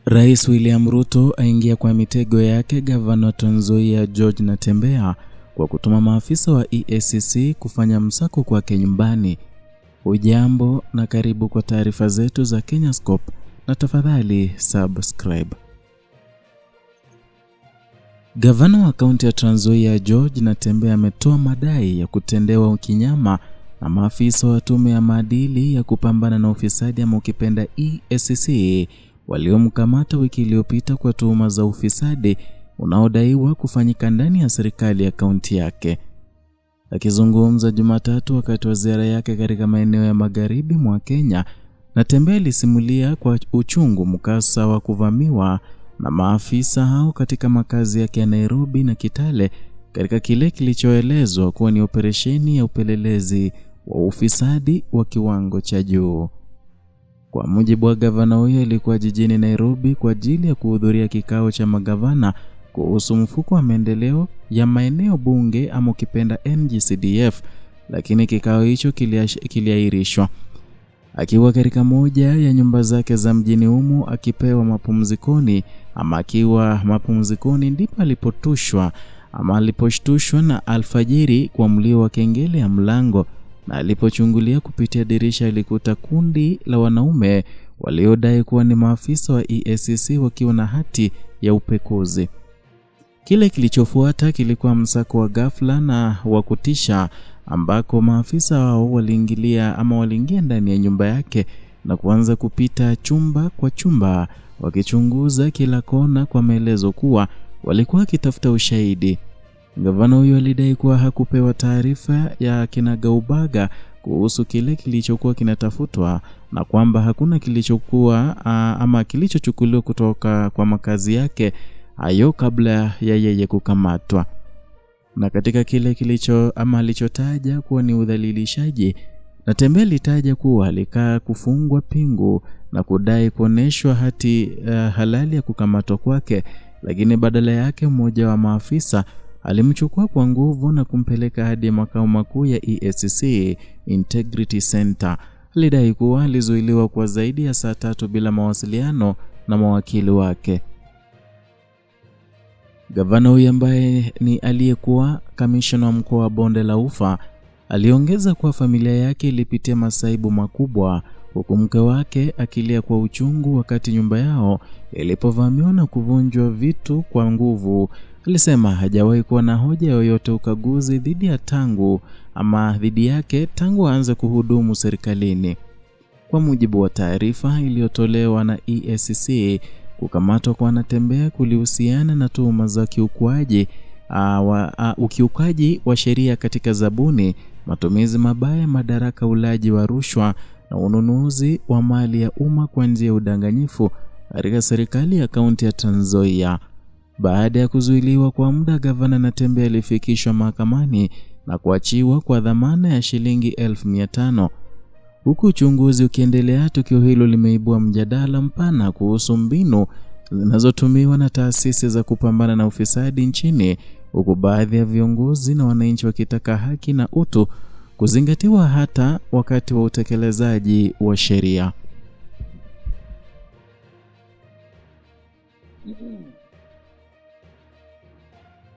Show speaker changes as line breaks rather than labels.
Rais William Ruto aingia kwa mitego yake gavana Trans Nzoia George Natembeya kwa kutuma maafisa wa EACC kufanya msako kwake nyumbani. Hujambo na karibu kwa taarifa zetu za Kenyascope na tafadhali subscribe. Gavana wa kaunti ya Trans Nzoia George Natembeya ametoa madai ya kutendewa ukinyama na maafisa wa tume ya maadili ya kupambana na ufisadi ama ukipenda EACC waliomkamata wiki iliyopita kwa tuhuma za ufisadi unaodaiwa kufanyika ndani ya serikali ya kaunti yake. Akizungumza Jumatatu wakati wa ziara yake katika maeneo ya magharibi mwa Kenya, Natembeya alisimulia kwa uchungu mkasa wa kuvamiwa na maafisa hao katika makazi yake ya Nairobi na Kitale katika kile kilichoelezwa kuwa ni operesheni ya upelelezi wa ufisadi wa kiwango cha juu. Kwa mujibu wa gavana huyo, alikuwa jijini Nairobi kwa ajili ya kuhudhuria kikao cha magavana kuhusu mfuko wa maendeleo ya maeneo bunge ama ukipenda NGCDF, lakini kikao hicho kiliahirishwa. Akiwa katika moja ya nyumba zake za mjini humo akipewa mapumzikoni ama akiwa mapumzikoni ndipo aliposhtushwa na alfajiri kwa mlio wa kengele ya mlango, na alipochungulia kupitia dirisha alikuta kundi la wanaume waliodai kuwa ni maafisa wa EACC wakiwa na hati ya upekuzi. Kile kilichofuata kilikuwa msako wa ghafla na wa kutisha ambako maafisa hao waliingia ndani ya nyumba yake na kuanza kupita chumba kwa chumba wakichunguza kila kona kwa maelezo kuwa walikuwa wakitafuta ushahidi. Gavana huyo alidai kuwa hakupewa taarifa ya kinagaubaga kuhusu kile kilichokuwa kinatafutwa na kwamba hakuna kilichochukuliwa kutoka kwa makazi yake hayo kabla ya yeye kukamatwa. Na katika kile alichotaja kuwa ni udhalilishaji, Natembeya alitaja kuwa alikaa kufungwa pingu na kudai kuoneshwa hati halali ya kukamatwa kwake, lakini badala yake mmoja wa maafisa alimchukua kwa nguvu na kumpeleka hadi makao makuu ya EACC Integrity Center. Alidai kuwa alizuiliwa kwa zaidi ya saa 3 bila mawasiliano na mawakili wake. Gavana huyu ambaye ni aliyekuwa kamishna wa mkoa wa Bonde la Ufa aliongeza kuwa familia yake ilipitia masaibu makubwa, huku mke wake akilia kwa uchungu wakati nyumba yao ilipovamiwa na kuvunjwa vitu kwa nguvu. Alisema hajawahi kuwa na hoja yoyote ukaguzi dhidi yake tangu aanze kuhudumu serikalini. Kwa mujibu wa taarifa iliyotolewa na EACC, kukamatwa kwa Natembeya kulihusiana na tuhuma za ukiukaji wa sheria katika zabuni, matumizi mabaya madaraka, ulaji wa rushwa na ununuzi wa mali ya umma kwa njia ya udanganyifu katika serikali ya kaunti ya Trans Nzoia. Baada ya kuzuiliwa kwa muda, gavana Natembeya alifikishwa mahakamani na kuachiwa kwa dhamana ya shilingi 1500. Huku uchunguzi ukiendelea, tukio hilo limeibua mjadala mpana kuhusu mbinu zinazotumiwa na taasisi za kupambana na ufisadi nchini, huku baadhi ya viongozi na wananchi wakitaka haki na utu kuzingatiwa hata wakati wa utekelezaji wa sheria.